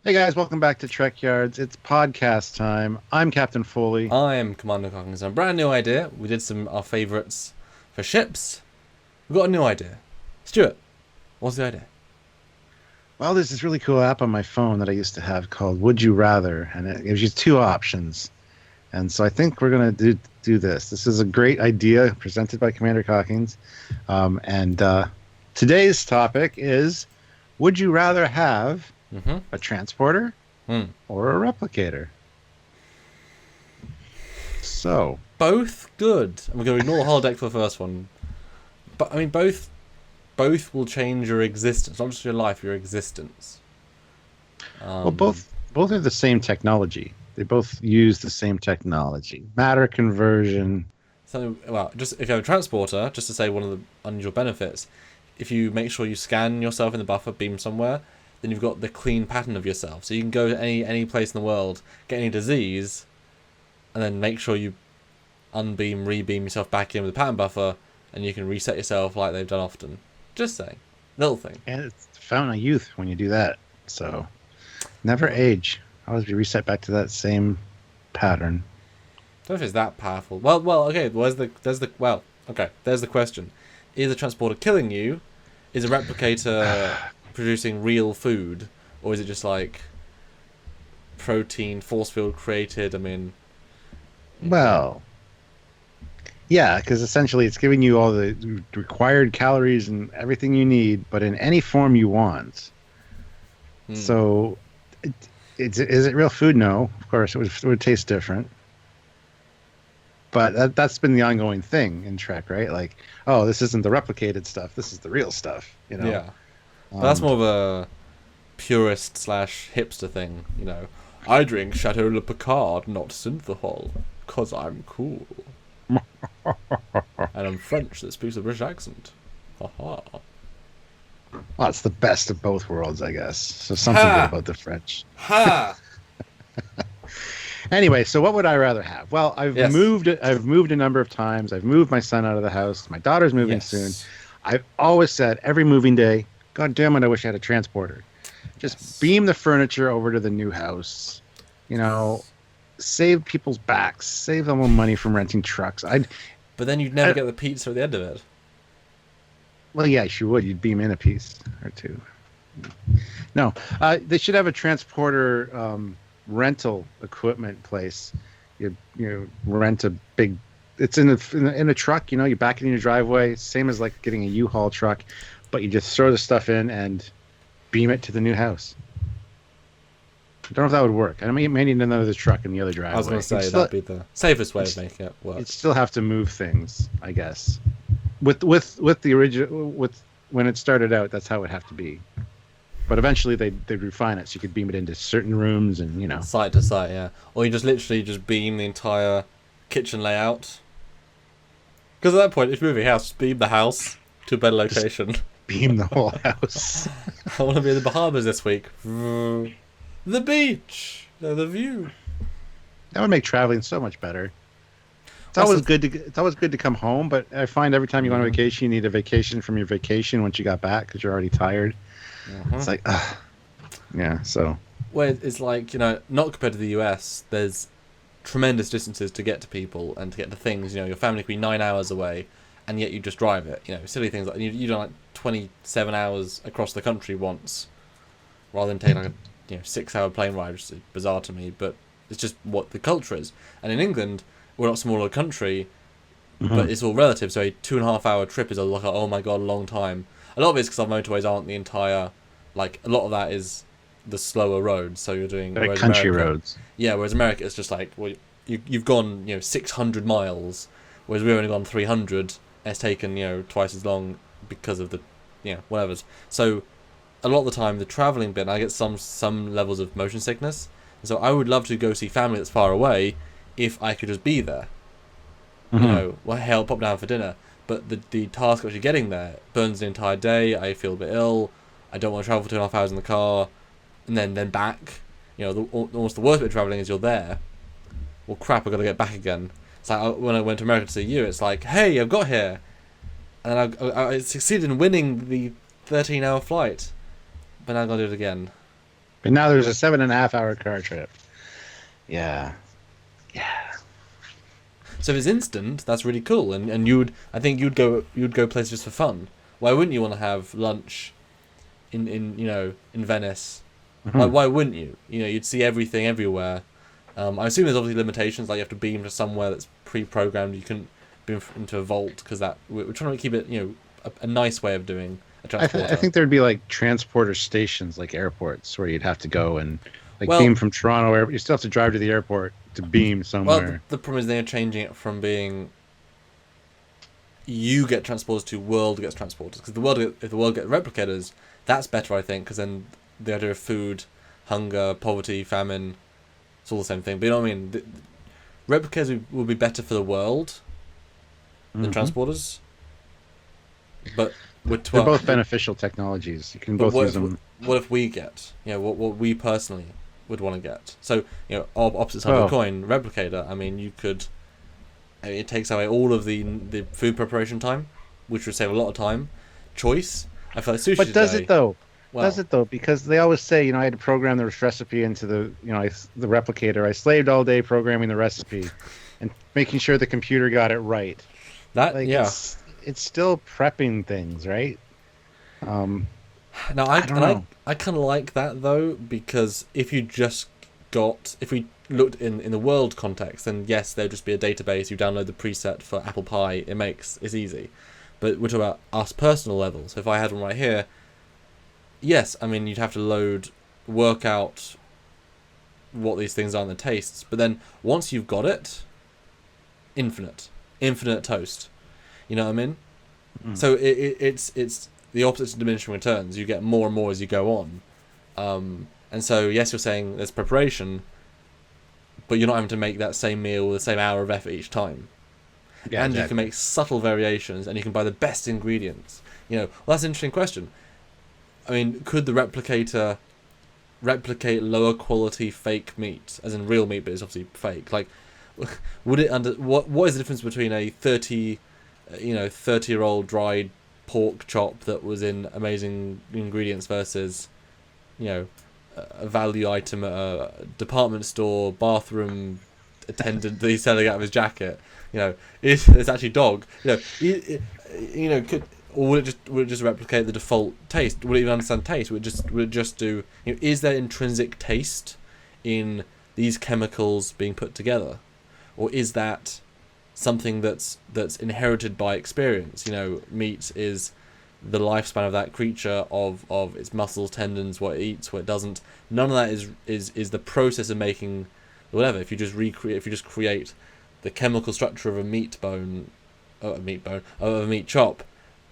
Hey guys, welcome back to Trekyards. It's podcast time. I'm Captain Foley. I'm Commander Cockins. A brand new idea. We did our favourites for ships. We've got a new idea. Stuart, what's the idea? Well, there's this really cool app on my phone that I used to have called Would You Rather, and it gives you two options. And so I think we're going to do this. This is a great idea presented by Commander Cockins. And today's topic is, would you rather have a transporter or a replicator? So Both good. And we're going to ignore the holodeck for the first one. But, I mean, both will change your existence. Not just your life, your existence. well, both are the same technology. They both use the same technology. Matter conversion. So, well, just if you have a transporter, just to say one of the unusual benefits, if you make sure you scan yourself in the buffer beam somewhere, then you've got the clean pattern of yourself. So you can go to any place in the world, get any disease, and then make sure you unbeam, rebeam yourself back in with the pattern buffer, and you can reset yourself like they've done often. Just saying. Little thing. And it's the fountain of youth when you do that. So never age. Always be reset back to that same pattern. I don't know if it's that powerful. Well, okay. There's the question: is a transporter killing you? Is a replicator producing real food, or is it just like protein force field created? I mean, Well, yeah, because essentially it's giving you all the required calories and everything you need, but in any form you want. So, is it real food? No, of course it would taste different. But that's been the ongoing thing in Trek, right? Like, oh, this isn't the replicated stuff. This is the real stuff. Yeah. But that's more of a purist / hipster thing, you know. I drink Chateau Le Picard, not synthahol, because I'm cool. And I'm French that speaks a British accent. Haha. Well, it's the best of both worlds, I guess. So something good about the French. Ha! Anyway, so what would I rather have? Well, I've moved a number of times. I've moved my son out of the house. My daughter's moving soon. I've always said every moving day, God damn it, I wish I had a transporter. Just beam the furniture over to the new house. You know, save people's backs, save them money from renting trucks. But then you'd never get the pizza at the end of it. Well, yeah, you would. You'd beam in a piece or two. No, they should have a transporter rental equipment place. You rent a big. It's in a truck. You know, you back it in your driveway. Same as like getting a U-Haul truck, but you just throw the stuff in and beam it to the new house. I don't know if that would work. I mean, maybe another truck in the other driveway. I was going to say that'd be the safest way of making it work. You'd still have to move things, I guess. With the original, when it started out, that's how it would have to be. But eventually they'd refine it so you could beam it into certain rooms and, you know. Site to site, yeah. Or you just literally just beam the entire kitchen layout. Because at that point, if you move your house, just beam the house to a better location. Just beam the whole house. I want to be in the Bahamas this week. The beach. The view. That would make traveling so much better. It's always good to come home, but I find every time you go on vacation, you need a vacation from your vacation once you got back because you're already tired. It's like, yeah. So, well, it's like, you know, not compared to the US. There's tremendous distances to get to people and to get to things. You know, your family could be 9 hours away, and yet you just drive it. You know, silly things like you done like 27 hours across the country once, rather than take like a 6-hour plane ride, which is bizarre to me. But it's just what the culture is. And in England, we're not a smaller country, but it's all relative. So a 2.5-hour trip is like, oh my god, a long time. A lot of it's because our motorways aren't the entire, like, a lot of that is the slower roads. So you're doing country roads. Yeah, whereas America, it's just like, well, you've gone 600 miles, whereas we've only gone 300. And it's taken twice as long because of the whatever's. So a lot of the time, the traveling bit, I get some levels of motion sickness. So I would love to go see family that's far away if I could just be there. Well, hey, I'll pop down for dinner. But the task of actually getting there burns the entire day. I feel a bit ill. I don't want to travel for 2.5 hours in the car. And then back. Almost the worst bit of traveling is you're there. Well, crap, I've got to get back again. It's like when I went to America to see you, it's like, hey, I've got here. And I succeeded in winning the 13-hour flight. But now I've got to do it again. But now there's a 7.5 hour car trip. Yeah. Yeah. So if it's instant, that's really cool, and I think you'd go places just for fun. Why wouldn't you want to have lunch in Venice? Mhm. Why wouldn't you? You'd see everything everywhere. I assume there's obviously limitations, like you have to beam to somewhere that's pre-programmed. You couldn't beam into a vault because we're trying to keep it a nice way of doing a transporter. I think there'd be like transporter stations, like airports, where you'd have to go and like Well, beam from Toronto. You still have to drive to the airport to beam well, somewhere. the problem is they're changing it from being you get transporters to world gets transporters, because if the world get replicators, that's better, I think, because then the idea of food, hunger, poverty, famine, it's all the same thing. But you know what I mean? Replicators will be better for the world than transporters. But they're both beneficial technologies. You can both use them. What if we get, what we personally would want to get? So, opposite side of the coin, replicator. I mean, it takes away all of the food preparation time, which would save a lot of time. Choice. I feel like sushi. But does it though? Well, does it though? Because they always say, I had to program the recipe into the replicator. I slaved all day programming the recipe and making sure the computer got it right. It's still prepping things, right? Now I kind of like that though, because if we looked in the world context, then yes, there'd just be a database. You download the preset for apple pie. It's easy. But we're talking about us personal levels. So if I had one right here, yes, I mean, you'd have to work out what these things are and the tastes. But then once you've got it, infinite toast. You know what I mean? Mm. So it's the opposite to diminishing returns. You get more and more as you go on. And so yes, you're saying there's preparation, but you're not having to make that same meal with the same hour of effort each time. Yeah, and exactly. You can make subtle variations, and you can buy the best ingredients. Well, that's an interesting question. I mean, could the replicator replicate lower quality fake meat, as in real meat, but it's obviously fake? Like, would it what is the difference between a 30-year-old dried pork chop that was in amazing ingredients versus, a value item at a department store bathroom attendant that he's selling out of his jacket? It's actually dog. Or would it just replicate the default taste? Would it even understand taste? Would it just do? Is there intrinsic taste in these chemicals being put together, or is that something that's inherited by experience? Meat is the lifespan of that creature, of its muscles, tendons, what it eats, what it doesn't. None of that is the process of making whatever. If you just create the chemical structure of a meat chop,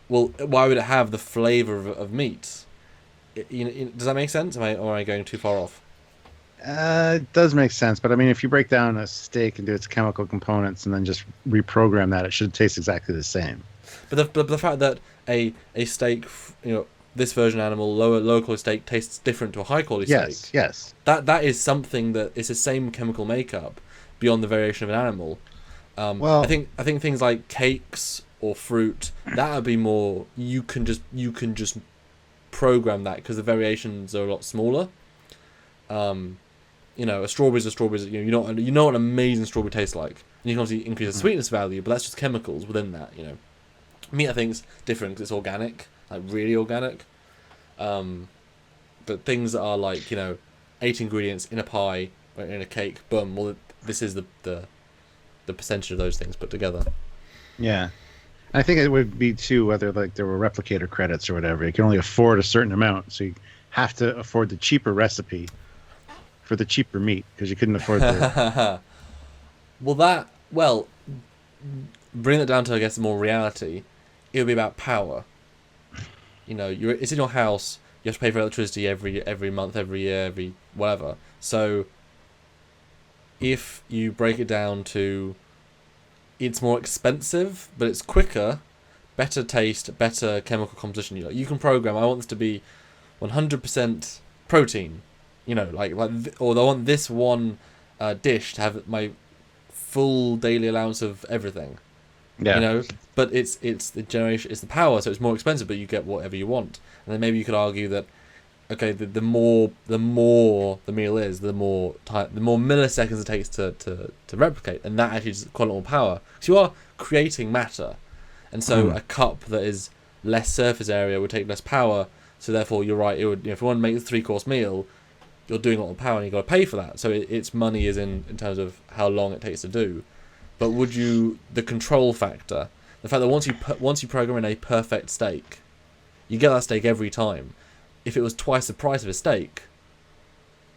well, why would it have the flavor of meat? Does that make sense? Or am I going too far off? It does make sense, but I mean, if you break down a steak into its chemical components and then just reprogram that, it should taste exactly the same. But the fact that a steak, this version animal, lower quality steak tastes different to a high quality steak. Yes. That is something that is the same chemical makeup beyond the variation of an animal. Well, I think things like cakes or fruit, that would be more. You can just program that because the variations are a lot smaller. A strawberry's a strawberry. You know what an amazing strawberry tastes like, and you can obviously increase the sweetness value, but that's just chemicals within that. Meat I think is different because it's organic, like really organic. But things that are like 8 ingredients in a pie or in a cake, boom. Well, this is the percentage of those things put together. Yeah. I think it would be too whether like there were replicator credits or whatever. You can only afford a certain amount, so you have to afford the cheaper recipe for the cheaper meat because you couldn't afford the. Bring it down to, I guess, more reality. It would be about power. It's in your house. You have to pay for electricity every month, every year, every whatever. So if you break it down to, it's more expensive, but it's quicker, better taste, better chemical composition. You can program. I want this to be 100% protein. Or I want this one dish to have my full daily allowance of everything. Yeah. But it's the generation, it's the power, so it's more expensive, but you get whatever you want. And then maybe you could argue that okay, the more the meal is, the more milliseconds it takes to replicate, and that actually is quite a lot more power. So you are creating matter, and so a cup that is less surface area would take less power. So therefore, you're right. It would, if you want to make a 3-course meal, you're doing a lot of power, and you got to pay for that. So its money is in terms of how long it takes to do. But the control factor, the fact that once you program in a perfect steak, you get that steak every time. If it was twice the price of a steak,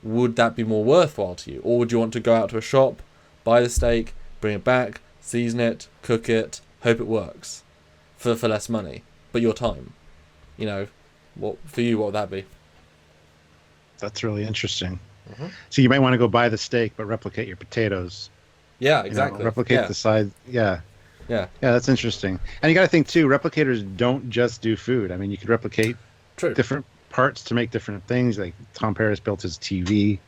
would that be more worthwhile to you? Or would you want to go out to a shop, buy the steak, bring it back, season it, cook it, hope it works for less money, but your time? What would that be? That's really interesting. Mm-hmm. So you might want to go buy the steak, but replicate your potatoes. Yeah, exactly. Replicate the size. Yeah. Yeah. Yeah, that's interesting. And you got to think too, replicators don't just do food. I mean, you could replicate different parts to make different things. Like Tom Paris built his TV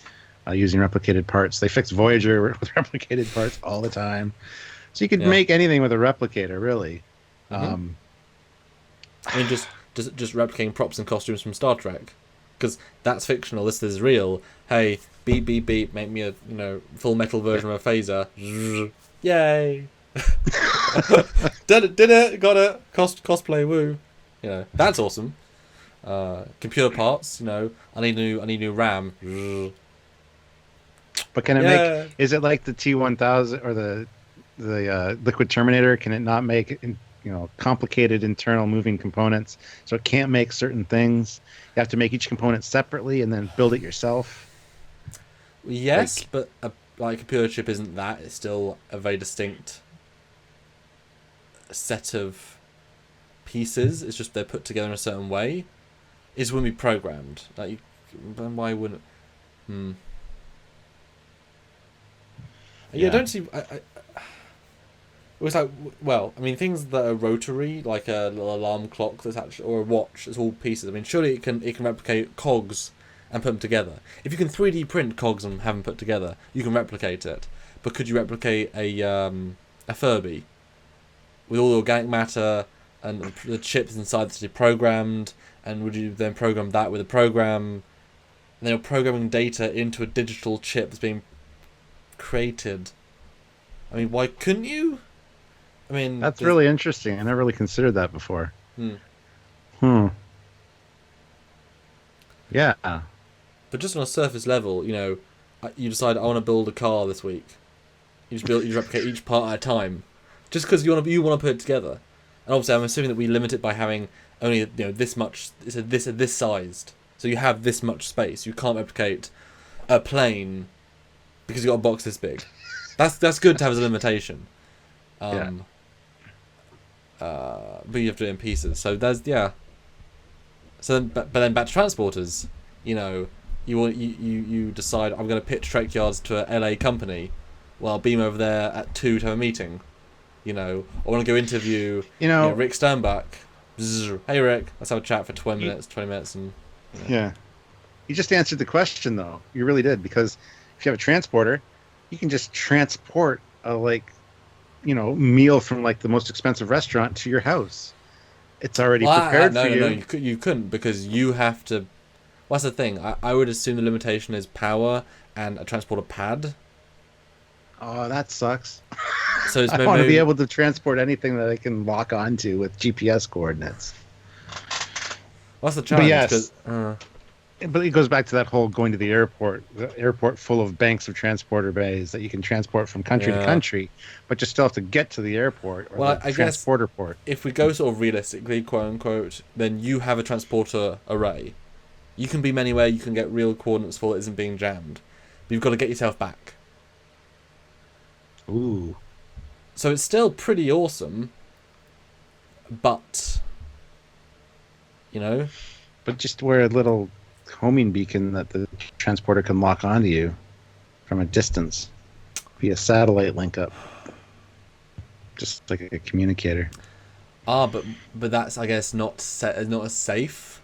using replicated parts. They fix Voyager with replicated parts all the time. So you could make anything with a replicator, really. Mm-hmm. I mean, just replicating props and costumes from Star Trek, because that's fictional. This is real. Hey, beep beep beep, make me a full metal version of a phaser. Yay! did it, got it. Cosplay, woo. That's awesome. Computer parts. I need new RAM. But can it make? Is it like the T-1000 or the Liquid Terminator? Can it not make complicated internal moving components, so it can't make certain things? You have to make each component separately and then build it yourself. But a computer chip isn't that. It's still a very distinct set of pieces. It's just they're put together in a certain way. It wouldn't be programmed. Why wouldn't? Yeah, I don't see. It was things that are rotary, like a little alarm clock that's actually, or a watch, it's all pieces. I mean, surely it can replicate cogs and put them together. If you can 3D print cogs and have them put together, you can replicate it. But could you replicate a Furby with all the organic matter and the chips inside that's programmed? And would you then program that with a program? And then you're programming data into a digital chip that's being created. I mean, why couldn't you? I mean, that's really interesting. I never really considered that before. Yeah. But just on a surface level, you decide I want to build a car this week. You just replicate each part at a time, just because you want to put it together. And obviously, I'm assuming that we limit it by having only this much. It's this sized, so you have this much space. You can't replicate a plane because you got a box this big. That's good to have as a limitation. But you have to do it in pieces. So there's So then, but then back to transporters. You decide I'm going to pitch Trekyards to a LA company. Well, I'll beam over there at 2 to have a meeting. I want to go interview Rick Sternbach. Bzzz. Hey Rick, let's have a chat for 20 minutes, and yeah. You just answered the question though. You really did, because if you have a transporter, you can just transport a meal from the most expensive restaurant to your house. It's already prepared for you. No, you couldn't, because you have to. What's the thing? I would assume the limitation is power and a transporter pad. Oh, that sucks. So I want to be able to transport anything that I can lock onto with GPS coordinates. What's the challenge? But yes, but it goes back to that whole going to the airport full of banks of transporter bays that you can transport from country to country, but you still have to get to the airport or the transporter port. If we go sort of realistically, quote unquote, then you have a transporter array. You can beam anywhere, you can get real coordinates for it isn't being jammed. But you've got to get yourself back. Ooh. So it's still pretty awesome, but But just wear a little homing beacon that the transporter can lock onto you from a distance via satellite link up, just like a communicator. But that's, I guess, not as safe.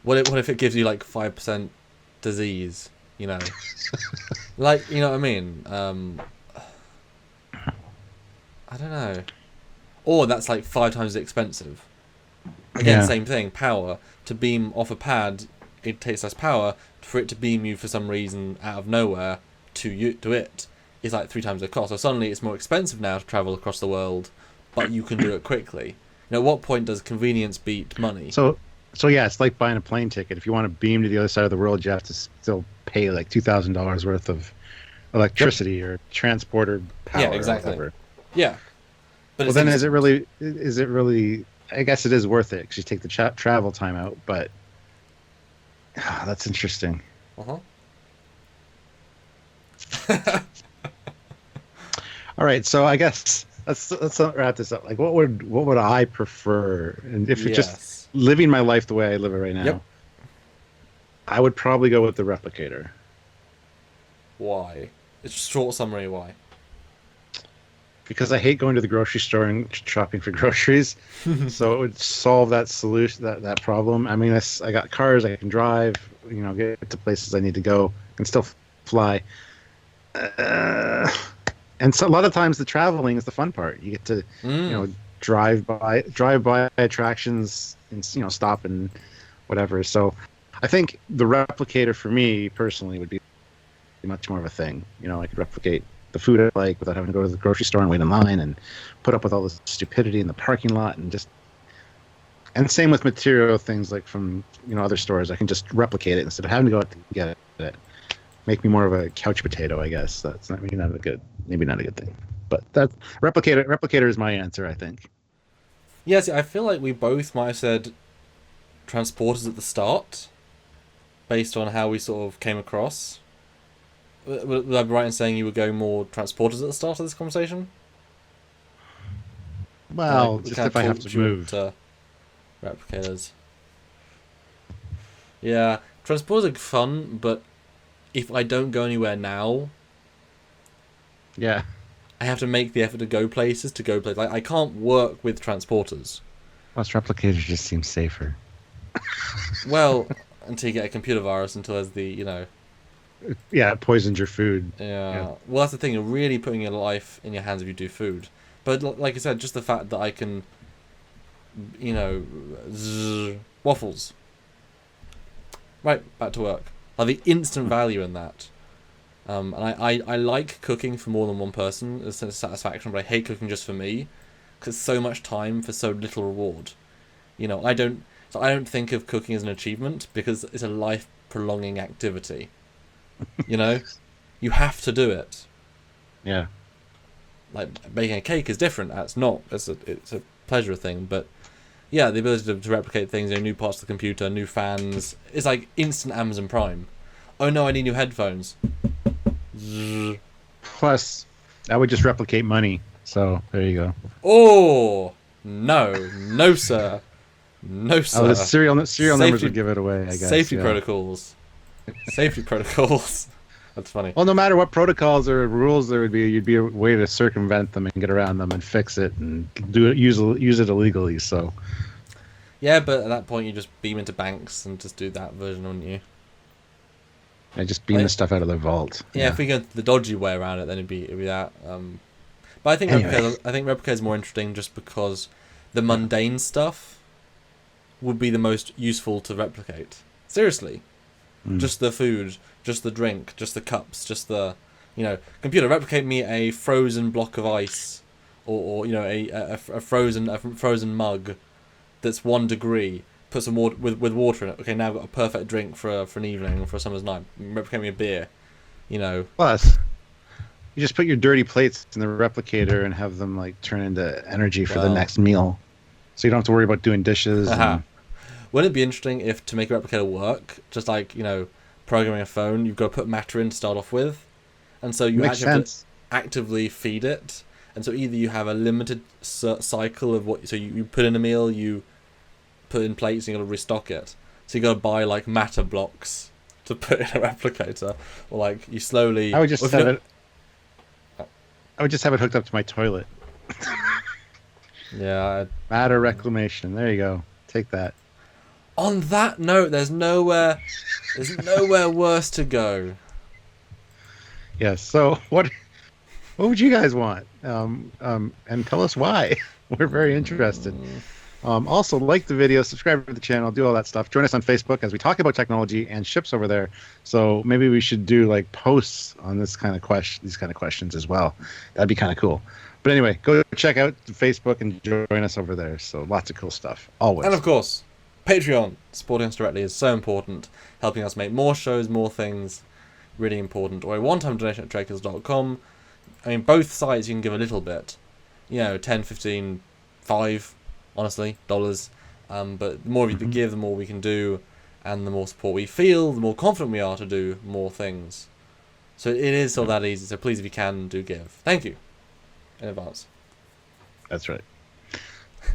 What if it gives you 5% disease? You know what I mean? I don't know. Or that's 5 times as expensive. Again, Yeah. same thing. Power to beam off a pad, it takes less power. For it to beam you for some reason out of nowhere to it is like 3 times the cost. So suddenly it's more expensive now to travel across the world, but you can do it quickly. At what point does convenience beat money? So yeah, it's like buying a plane ticket. If you want to beam to the other side of the world, you have to still pay like $2,000 worth of electricity or transporter power. Yeah, exactly. Or whatever. Yeah, but Well, then is it really? Is it really? I guess it is worth it because you take the travel time out. But that's interesting. Uh-huh. All right, so I guess let's wrap this up. Like, what would I prefer? And if it's just living my life the way I live it right now, Yep. I would probably go with the Replicator. Why? It's a short summary. Why? Because I hate going to the grocery store and shopping for groceries. So it would solve that solution, that problem. I mean, I got cars, I can drive, get to places I need to go, and still fly. And so a lot of times the traveling is the fun part. You get to, drive by attractions and, stop and whatever. So I think the Replicator for me personally would be much more of a thing. I could replicate the food I like without having to go to the grocery store and wait in line and put up with all this stupidity in the parking lot and same with material things like from other stores. I can just replicate it instead of having to go out to get it. Make me more of a couch potato, I guess. That's maybe not a good thing. But that replicator is my answer, I think. Yeah, see, I feel like we both might have said transporters at the start, based on how we sort of came across. Would I be right in saying you would go more transporters at the start of this conversation? Well, just if I have to move. Replicators. Yeah, transporters are fun, but if I don't go anywhere now, yeah, I have to make the effort to go places. Like, I can't work with transporters. Plus, replicators just seem safer. Well, until you get a computer virus, until there's the, Yeah, it poisons your food. Yeah. Well, that's the thing. You're really putting your life in your hands if you do food. But like I said, just the fact that I can, waffles. Right, back to work. Like the instant value in that. And I like cooking for more than one person as a sense of satisfaction, but I hate cooking just for me because it's so much time for so little reward. I don't think of cooking as an achievement because it's a life prolonging activity. You have to do it. Yeah. Like baking a cake is different. It's not. It's a pleasure thing. But yeah, the ability to replicate things, new parts of the computer, new fans. It's like instant Amazon Prime. Oh no, I need new headphones. Plus, I would just replicate money. So there you go. Oh no, sir, no sir. Oh, the serial numbers would give it away. I guess. Safety protocols. Safety protocols. That's funny. Well, no matter what protocols or rules there would be, you'd be a way to circumvent them and get around them and fix it and use it illegally. So. Yeah, but at that point you just beam into banks and just do that version, wouldn't you? I just beam the stuff out of the vault. Yeah, if we go the dodgy way around it, then it'd be that. But I think Replicator is more interesting just because the mundane stuff would be the most useful to replicate. Seriously. Just the food, just the drink, just the cups, just the, computer, replicate me a frozen block of ice, or a frozen mug, that's 1 degree. Put some water with water in it. Okay, now I've got a perfect drink for an evening or for a summer's night. Replicate me a beer, Plus, you just put your dirty plates in the replicator and have them like turn into energy for the next meal, so you don't have to worry about doing dishes. Wouldn't it be interesting if to make a replicator work, just like, programming a phone, you've got to put matter in to start off with, and so you actually have to actively feed it, and so either you have a limited cycle of so you put in a meal, you put in plates, and you got to restock it, so you got to buy like matter blocks to put in a replicator, or like you slowly. I would just have it hooked up to my toilet. Yeah. Matter reclamation. There you go. Take that. On that note, there's nowhere worse to go. Yes. So what would you guys want? And tell us why. We're very interested. Also, like the video, subscribe to the channel, do all that stuff. Join us on Facebook as we talk about technology and ships over there. So maybe we should do like posts on these kind of questions as well. That'd be kind of cool. But anyway, go check out Facebook and join us over there. So lots of cool stuff, always. And of course, Patreon, supporting us directly is so important, helping us make more shows, more things, really important. Or a one-time donation at Trekyards.com. I mean, both sites you can give a little bit, 10, 15, 5, honestly, dollars. But the more we give, the more we can do, and the more support we feel, the more confident we are to do more things. So it is still that easy. So please, if you can, do give. Thank you in advance. That's right.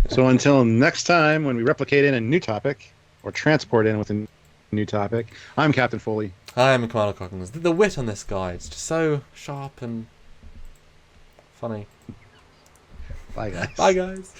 So until next time, when we replicate in a new topic or transport in with a new topic, I'm Captain Foley. I'm Commander Cockins. The wit on this guy, it's just so sharp and funny. Bye, guys. Bye, guys.